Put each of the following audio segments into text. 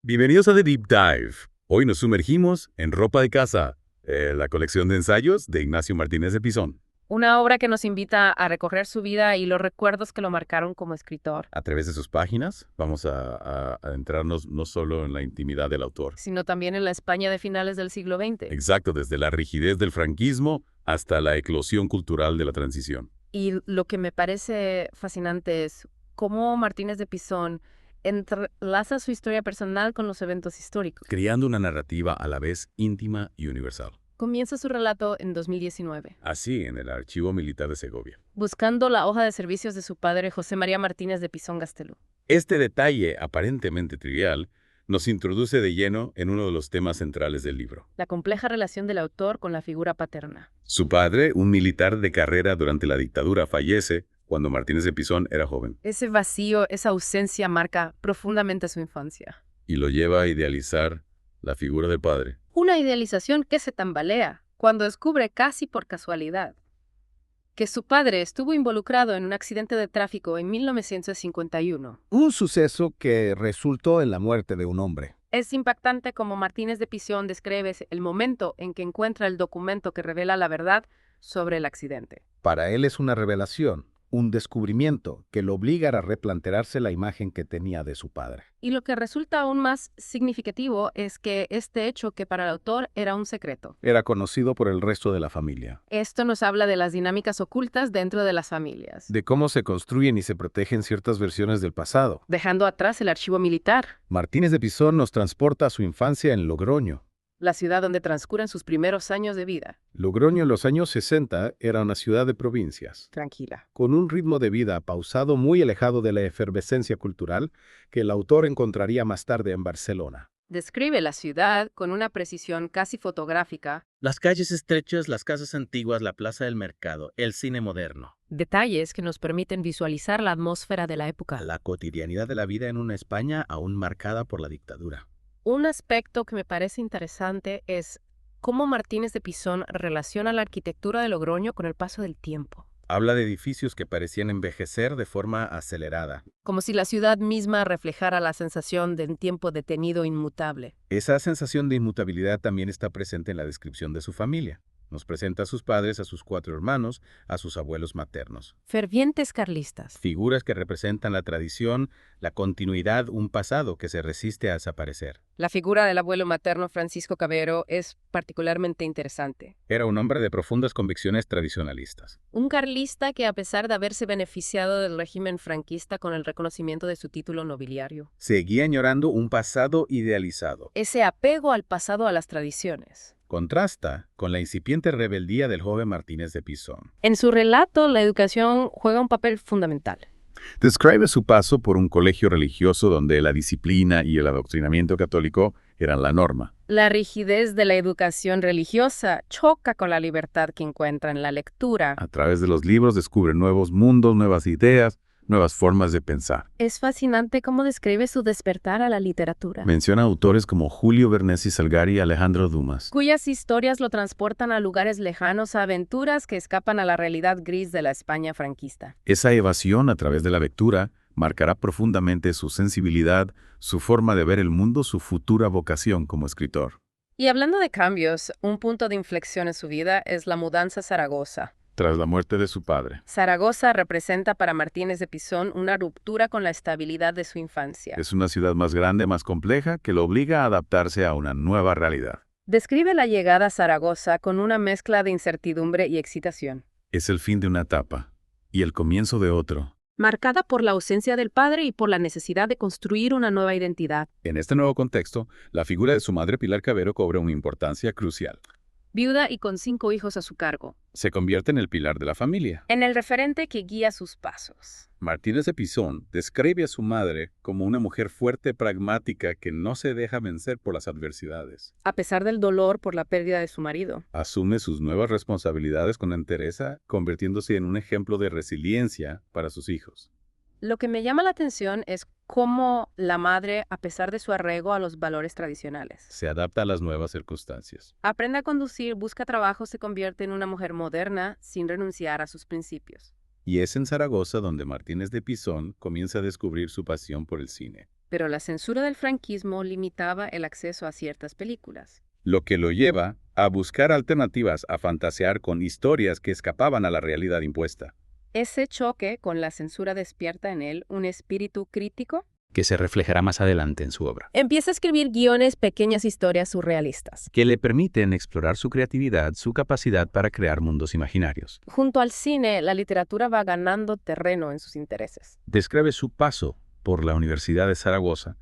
Bienvenidos a The Deep Dive. Hoy nos sumergimos en Ropa de Casa, la colección de ensayos de Ignacio Martínez de Pisón. Una obra que nos invita a recorrer su vida y los recuerdos que lo marcaron como escritor, A través de sus páginas vamos a adentrarnos no solo en la intimidad del autor. sino también en la España de finales del siglo XX. Exacto, desde la rigidez del franquismo hasta la eclosión cultural de la transición. Y lo que me parece fascinante es cómo Martínez de Pisón entrelaza su historia personal con los eventos históricos. Creando una narrativa a la vez íntima y universal. Comienza su relato en 2019, Así en el Archivo Militar de Segovia. buscando la hoja de servicios de su padre José María Martínez de Pisón Gastelú. Este detalle, aparentemente trivial, nos introduce de lleno en uno de los temas centrales del libro. La compleja relación del autor con la figura paterna. Su padre, un militar de carrera durante la dictadura, fallece cuando Martínez de Pisón era joven Ese vacío, esa ausencia marca profundamente su infancia. y lo lleva a idealizar la figura del padre. Una idealización que se tambalea cuando descubre casi por casualidad que su padre estuvo involucrado en un accidente de tráfico en 1951. Un suceso que resultó en la muerte de un hombre. Es impactante como Martínez de Pisón describe el momento en que encuentra el documento que revela la verdad sobre el accidente. Para él es una revelación, un descubrimiento que lo obliga a replantearse la imagen que tenía de su padre. Y lo que resulta aún más significativo es que este hecho, que para el autor era un secreto. Era conocido por el resto de la familia. Esto nos habla de las dinámicas ocultas dentro de las familias, De cómo se construyen y se protegen ciertas versiones del pasado. dejando atrás el archivo militar, Martínez de Pisón nos transporta a su infancia en Logroño. la ciudad donde transcurren sus primeros años de vida. Logroño en los años 60 era una ciudad de provincias, Tranquila. con un ritmo de vida pausado muy alejado de la efervescencia cultural que el autor encontraría más tarde en Barcelona. Describe la ciudad con una precisión casi fotográfica, Las calles estrechas, las casas antiguas, la plaza del mercado, el cine moderno. detalles que nos permiten visualizar la atmósfera de la época. La cotidianidad de la vida en una España aún marcada por la dictadura. Un aspecto que me parece interesante es cómo Martínez de Pisón relaciona la arquitectura de Logroño con el paso del tiempo, Habla de edificios que parecían envejecer de forma acelerada. como si la ciudad misma reflejara la sensación de un tiempo detenido inmutable. Esa sensación de inmutabilidad también está presente en la descripción de su familia. Nos presenta a sus padres, a sus 4 hermanos, a sus abuelos maternos. Fervientes carlistas. Figuras que representan la tradición, la continuidad, un pasado que se resiste a desaparecer. La figura del abuelo materno Francisco Cabero es particularmente interesante. Era un hombre de profundas convicciones tradicionalistas. Un carlista que, a pesar de haberse beneficiado del régimen franquista con el reconocimiento de su título nobiliario, Seguía añorando un pasado idealizado. ese apego al pasado, a las tradiciones. Contrasta con la incipiente rebeldía del joven Martínez de Pisón. En su relato, la educación juega un papel fundamental. Describe su paso por un colegio religioso donde la disciplina y el adoctrinamiento católico eran la norma. La rigidez de la educación religiosa choca con la libertad que encuentra en la lectura. A través de los libros descubre nuevos mundos, nuevas ideas, nuevas formas de pensar. Es fascinante cómo describe su despertar a la literatura, Menciona autores como Julio Bernesi Salgari y Alejandro Dumas. cuyas historias lo transportan a lugares lejanos, a aventuras que escapan a la realidad gris de la España franquista. Esa evasión a través de la lectura marcará profundamente su sensibilidad, su forma de ver el mundo, su futura vocación como escritor. Y hablando de cambios, un punto de inflexión en su vida es la mudanza a Zaragoza. Tras la muerte de su padre, Zaragoza representa para Martínez de Pisón una ruptura con la estabilidad de su infancia. es una ciudad más grande, más compleja, que lo obliga a adaptarse a una nueva realidad. Describe la llegada a Zaragoza con una mezcla de incertidumbre y excitación, Es el fin de una etapa y el comienzo de otro. marcada por la ausencia del padre y por la necesidad de construir una nueva identidad. En este nuevo contexto, la figura de su madre Pilar Cabero cobra una importancia crucial. Viuda y con 5 hijos a su cargo, Se convierte en el pilar de la familia. en el referente que guía sus pasos. Martínez de Pisón describe a su madre como una mujer fuerte, pragmática, que no se deja vencer por las adversidades. A pesar del dolor por la pérdida de su marido, Asume sus nuevas responsabilidades con entereza, convirtiéndose en un ejemplo de resiliencia para sus hijos. lo que me llama la atención es cómo la madre, a pesar de su arraigo a los valores tradicionales, Se adapta a las nuevas circunstancias. aprende a conducir, busca trabajo, se convierte en una mujer moderna sin renunciar a sus principios. Y es en Zaragoza donde Martínez de Pisón comienza a descubrir su pasión por el cine. pero la censura del franquismo limitaba el acceso a ciertas películas. Lo que lo lleva a buscar alternativas a fantasear con historias que escapaban a la realidad impuesta. Ese choque con la censura despierta en él un espíritu crítico. Que se reflejará más adelante en su obra, Empieza a escribir guiones, pequeñas historias surrealistas. que le permiten explorar su creatividad, su capacidad para crear mundos imaginarios. Junto al cine, la literatura va ganando terreno en sus intereses. Describe su paso por la Universidad de Zaragoza,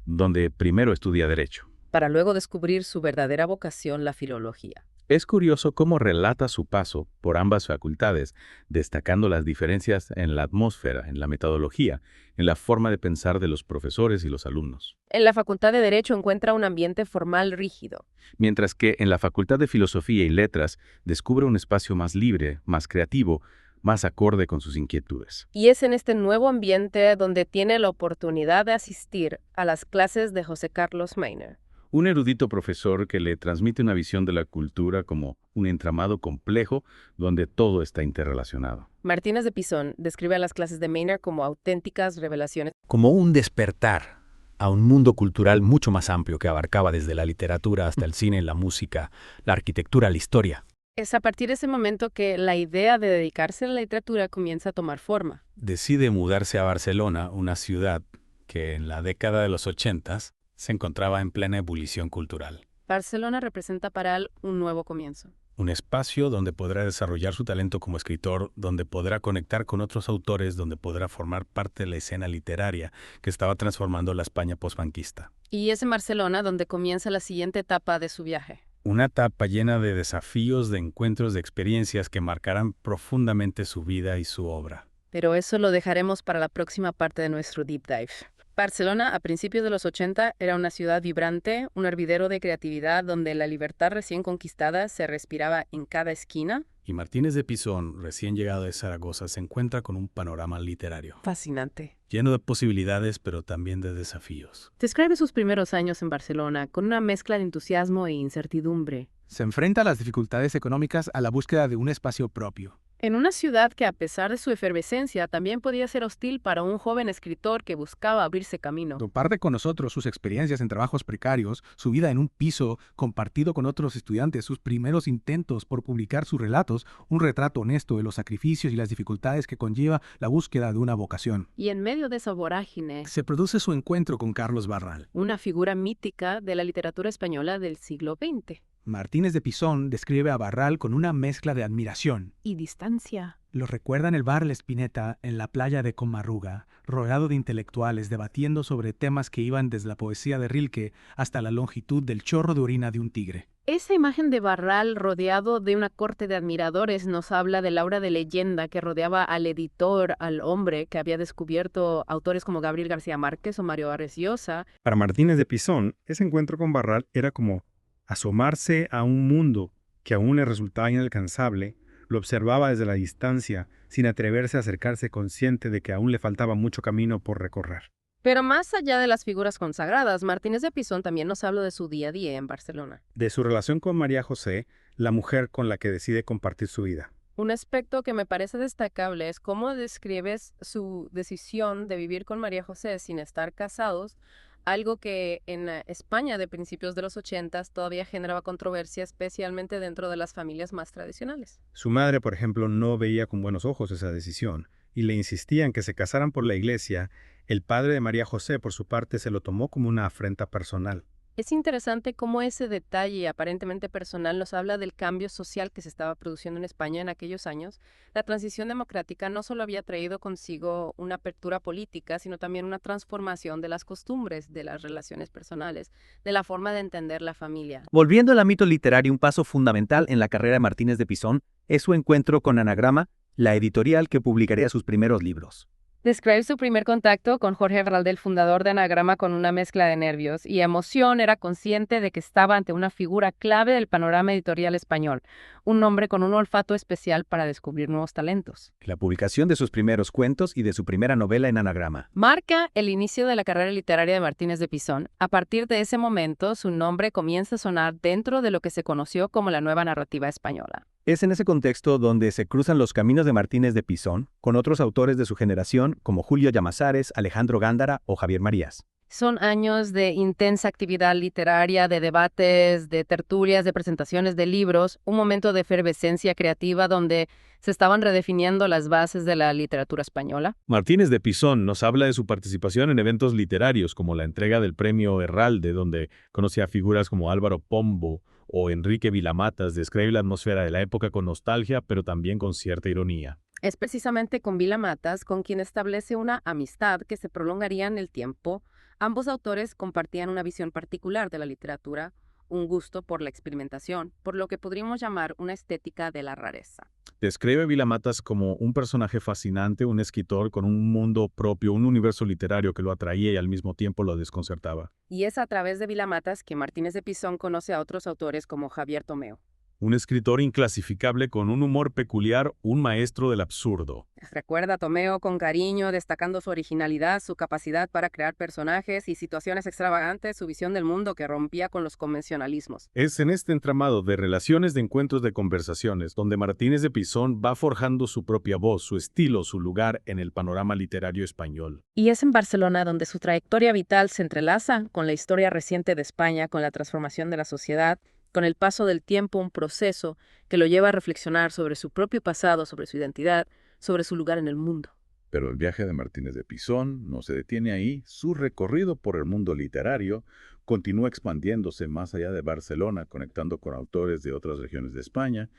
donde primero estudia Derecho. Para luego descubrir su verdadera vocación, la filología. Es curioso cómo relata su paso por ambas facultades, destacando las diferencias en la atmósfera, en la metodología, en la forma de pensar de los profesores y los alumnos. En la Facultad de Derecho encuentra un ambiente formal rígido. Mientras que en la Facultad de Filosofía y Letras descubre un espacio más libre, más creativo, más acorde con sus inquietudes. Y es en este nuevo ambiente donde tiene la oportunidad de asistir a las clases de José Carlos Meiner. Un erudito profesor que le transmite una visión de la cultura como un entramado complejo donde todo está interrelacionado. Martínez de Pisón describe a las clases de Meiner como auténticas revelaciones. Como un despertar a un mundo cultural mucho más amplio que abarcaba desde la literatura hasta el cine, la música, la arquitectura, la historia. Es a partir de ese momento que la idea de dedicarse a la literatura comienza a tomar forma. Decide mudarse a Barcelona, una ciudad que en la década de los 80 se encontraba en plena ebullición cultural. Barcelona representa para él un nuevo comienzo. Un espacio donde podrá desarrollar su talento como escritor, donde podrá conectar con otros autores, donde podrá formar parte de la escena literaria que estaba transformando la España posbanquista. Y es en Barcelona donde comienza la siguiente etapa de su viaje. Una etapa llena de desafíos, de encuentros, de experiencias que marcarán profundamente su vida y su obra. Pero eso lo dejaremos para la próxima parte de nuestro Deep Dive. Barcelona, a principios de los 80, era una ciudad vibrante, un hervidero de creatividad donde la libertad recién conquistada se respiraba en cada esquina. Y Martínez de Pisón, recién llegado de Zaragoza, se encuentra con un panorama literario, Fascinante. lleno de posibilidades, pero también de desafíos. Describe sus primeros años en Barcelona con una mezcla de entusiasmo e incertidumbre. Se enfrenta a las dificultades económicas a la búsqueda de un espacio propio. En una ciudad que, a pesar de su efervescencia, también podía ser hostil para un joven escritor que buscaba abrirse camino. Comparte con nosotros sus experiencias en trabajos precarios, su vida en un piso compartido con otros estudiantes, sus primeros intentos por publicar sus relatos, un retrato honesto de los sacrificios y las dificultades que conlleva la búsqueda de una vocación. Y en medio de esa vorágine, Se produce su encuentro con Carlos Barral. una figura mítica de la literatura española del siglo XX. Martínez de Pisón describe a Barral con una mezcla de admiración. Y distancia. Lo recuerda en el bar La Espineta, en la playa de Comarruga, rodeado de intelectuales debatiendo sobre temas que iban desde la poesía de Rilke hasta la longitud del chorro de orina de un tigre. Esa imagen de Barral rodeado de una corte de admiradores nos habla del aura de leyenda que rodeaba al editor, al hombre que había descubierto autores como Gabriel García Márquez o Mario Vargas Llosa. Para Martínez de Pisón, ese encuentro con Barral era como asomarse a un mundo que aún le resultaba inalcanzable. Lo observaba desde la distancia, sin atreverse a acercarse, consciente de que aún le faltaba mucho camino por recorrer. Pero más allá de las figuras consagradas, Martínez de Pisón también nos habla de su día a día en Barcelona. De su relación con María José, la mujer con la que decide compartir su vida. Un aspecto que me parece destacable es cómo describes su decisión de vivir con María José sin estar casados, algo que en España de principios de los 80 todavía generaba controversia, especialmente dentro de las familias más tradicionales. Su madre, por ejemplo, no veía con buenos ojos esa decisión y le insistía en que se casaran por la iglesia. El padre de María José, por su parte, se lo tomó como una afrenta personal. Es interesante cómo ese detalle aparentemente personal nos habla del cambio social que se estaba produciendo en España en aquellos años. La transición democrática no solo había traído consigo una apertura política, sino también una transformación de las costumbres, de las relaciones personales, de la forma de entender la familia. Volviendo al ámbito literario, un paso fundamental en la carrera de Martínez de Pisón es su encuentro con Anagrama, la editorial que publicaría sus primeros libros. Describe su primer contacto con Jorge Herralde, el fundador de Anagrama, con una mezcla de nervios y emoción. Era consciente de que estaba ante una figura clave del panorama editorial español, un hombre con un olfato especial para descubrir nuevos talentos. La publicación de sus primeros cuentos y de su primera novela en Anagrama Marca el inicio de la carrera literaria de Martínez de Pisón. A partir de ese momento, su nombre comienza a sonar dentro de lo que se conoció como la nueva narrativa española. Es en ese contexto donde se cruzan los caminos de Martínez de Pisón con otros autores de su generación como Julio Llamazares, Alejandro Gándara o Javier Marías. Son años de intensa actividad literaria, de debates, de tertulias, de presentaciones de libros, un momento de efervescencia creativa donde se estaban redefiniendo las bases de la literatura española. Martínez de Pisón nos habla de su participación en eventos literarios como la entrega del premio Herralde, donde conoce a figuras como Álvaro Pombo o Enrique Vilamatas. Describe la atmósfera de la época con nostalgia, pero también con cierta ironía. Es precisamente con Vilamatas con quien establece una amistad que se prolongaría en el tiempo. Ambos autores compartían una visión particular de la literatura, un gusto por la experimentación, por lo que podríamos llamar una estética de la rareza. Describe a Vilamatas como un personaje fascinante, un escritor con un mundo propio, un universo literario que lo atraía y al mismo tiempo lo desconcertaba. Y es a través de Vilamatas que Martínez de Pisón conoce a otros autores como Javier Tomeo. Un escritor inclasificable con un humor peculiar, un maestro del absurdo. Recuerda a Tomeo con cariño, destacando su originalidad, su capacidad para crear personajes y situaciones extravagantes, su visión del mundo que rompía con los convencionalismos. Es en este entramado de relaciones, de encuentros, de conversaciones, donde Martínez de Pisón va forjando su propia voz, su estilo, su lugar en el panorama literario español. Y es en Barcelona donde su trayectoria vital se entrelaza con la historia reciente de España, con la transformación de la sociedad, con el paso del tiempo, un proceso que lo lleva a reflexionar sobre su propio pasado, sobre su identidad, sobre su lugar en el mundo. Pero el viaje de Martínez de Pisón no se detiene ahí. Su recorrido por el mundo literario continúa expandiéndose más allá de Barcelona, conectando con autores de otras regiones de España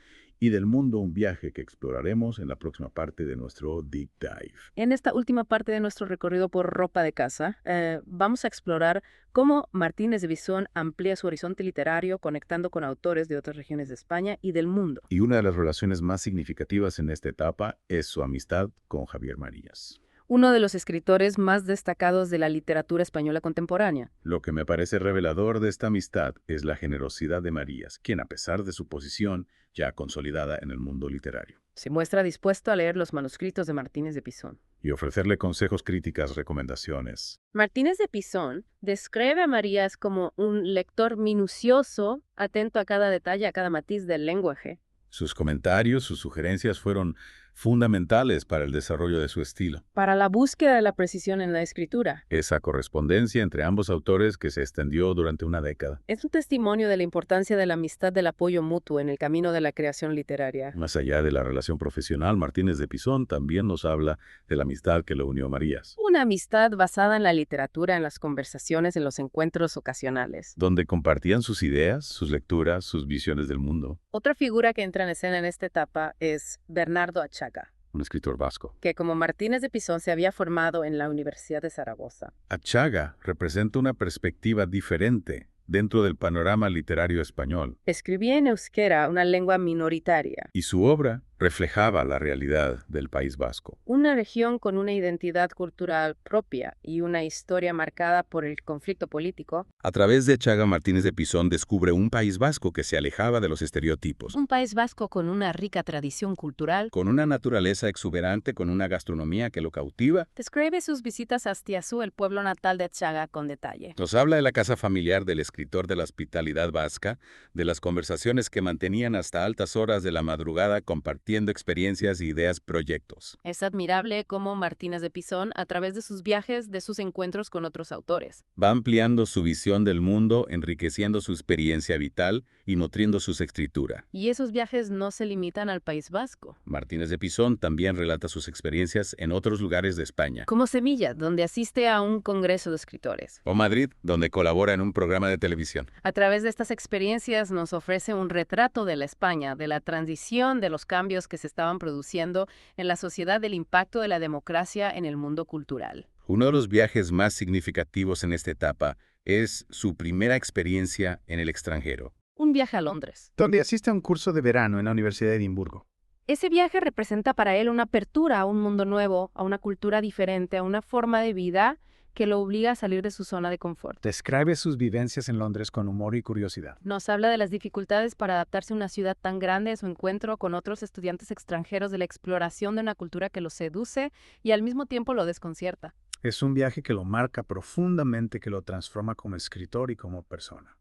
y del mundo, un viaje que exploraremos en la próxima parte de nuestro Deep Dive. En esta última parte de nuestro recorrido por ropa de casa, vamos a explorar cómo Martínez de Pisón amplía su horizonte literario conectando con autores de otras regiones de España y del mundo. Y una de las relaciones más significativas en esta etapa es su amistad con Javier Marías, uno de los escritores más destacados de la literatura española contemporánea. Lo que me parece revelador de esta amistad es la generosidad de Marías, quien a pesar de su posición ya consolidada en el mundo literario, Se muestra dispuesto a leer los manuscritos de Martínez de Pisón. y ofrecerle consejos, críticas, recomendaciones. Martínez de Pisón describe a Marías como un lector minucioso, atento a cada detalle, a cada matiz del lenguaje. Sus comentarios, sus sugerencias fueron fundamentales para el desarrollo de su estilo. Para la búsqueda de la precisión en la escritura. Esa correspondencia entre ambos autores que se extendió durante una década. Es un testimonio de la importancia de la amistad, del apoyo mutuo en el camino de la creación literaria. Más allá de la relación profesional, Martínez de Pisón también nos habla de la amistad que lo unió a Marías, Una amistad basada en la literatura, en las conversaciones, en los encuentros ocasionales. donde compartían sus ideas, sus lecturas, sus visiones del mundo. Otra figura que entra en escena en esta etapa es Bernardo Achaga, Un escritor vasco. que como Martínez de Pisón se había formado en la Universidad de Zaragoza. Achaga representa una perspectiva diferente dentro del panorama literario español, Escribía en euskera, una lengua minoritaria, y su obra reflejaba la realidad del País Vasco. una región con una identidad cultural propia y una historia marcada por el conflicto político. A través de Achaga, Martínez de Pisón descubre un País Vasco que se alejaba de los estereotipos, Un País Vasco con una rica tradición cultural. con una naturaleza exuberante, con una gastronomía que lo cautiva. Describe sus visitas a Astiazú, el pueblo natal de Achaga, con detalle. Nos habla de la casa familiar del escritor, de la hospitalidad vasca, de las conversaciones que mantenían hasta altas horas de la madrugada compartiendo experiencias, ideas, proyectos. Es admirable cómo Martínez de Pisón, a través de sus viajes, de sus encuentros con otros autores, Va ampliando su visión del mundo, enriqueciendo su experiencia vital y nutriendo su escritura. y esos viajes no se limitan al País Vasco. Martínez de Pisón también relata sus experiencias en otros lugares de España. Como Semilla, donde asiste a un congreso de escritores. O Madrid, donde colabora en un programa de televisión. A través de estas experiencias nos ofrece un retrato de la España, de la transición, de los cambios que se estaban produciendo en la sociedad, del impacto de la democracia en el mundo cultural. Uno de los viajes más significativos en esta etapa es su primera experiencia en el extranjero. Un viaje a Londres. Donde asiste a un curso de verano en la Universidad de Edimburgo. Ese viaje representa para él una apertura a un mundo nuevo, a una cultura diferente, a una forma de vida que lo obliga a salir de su zona de confort. Describe sus vivencias en Londres con humor y curiosidad. Nos habla de las dificultades para adaptarse a una ciudad tan grande, su encuentro con otros estudiantes extranjeros, de la exploración de una cultura que lo seduce y al mismo tiempo lo desconcierta. Es un viaje que lo marca profundamente, que lo transforma como escritor y como persona.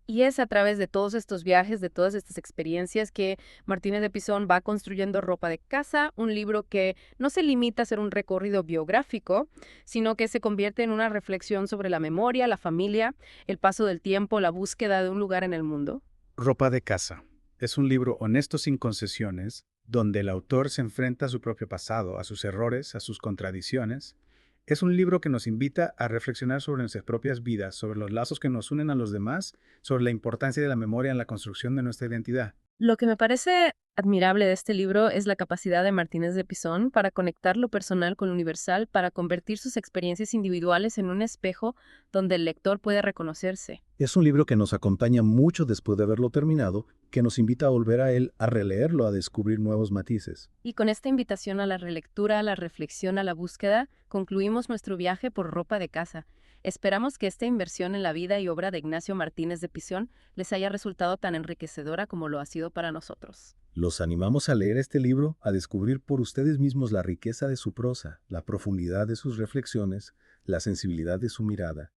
Y es a través de todos estos viajes, de todas estas experiencias, que Martínez de Pisón va construyendo Ropa de Casa, un libro que no se limita a ser un recorrido biográfico, sino que se convierte en una reflexión sobre la memoria, la familia, el paso del tiempo, la búsqueda de un lugar en el mundo. Ropa de Casa es un libro honesto sin concesiones, donde el autor se enfrenta a su propio pasado, a sus errores, a sus contradicciones. Es un libro que nos invita a reflexionar sobre nuestras propias vidas, sobre los lazos que nos unen a los demás, sobre la importancia de la memoria en la construcción de nuestra identidad. Lo que me parece admirable de este libro es la capacidad de Martínez de Pisón para conectar lo personal con lo universal, para convertir sus experiencias individuales en un espejo donde el lector puede reconocerse. Es un libro que nos acompaña mucho después de haberlo terminado, que nos invita a volver a él, a releerlo, a descubrir nuevos matices. Y con esta invitación a la relectura, a la reflexión, a la búsqueda, concluimos nuestro viaje por Ropa de Casa. Esperamos que esta inversión en la vida y obra de Ignacio Martínez de Pisón les haya resultado tan enriquecedora como lo ha sido para nosotros. Los animamos a leer este libro, a descubrir por ustedes mismos la riqueza de su prosa, la profundidad de sus reflexiones, la sensibilidad de su mirada.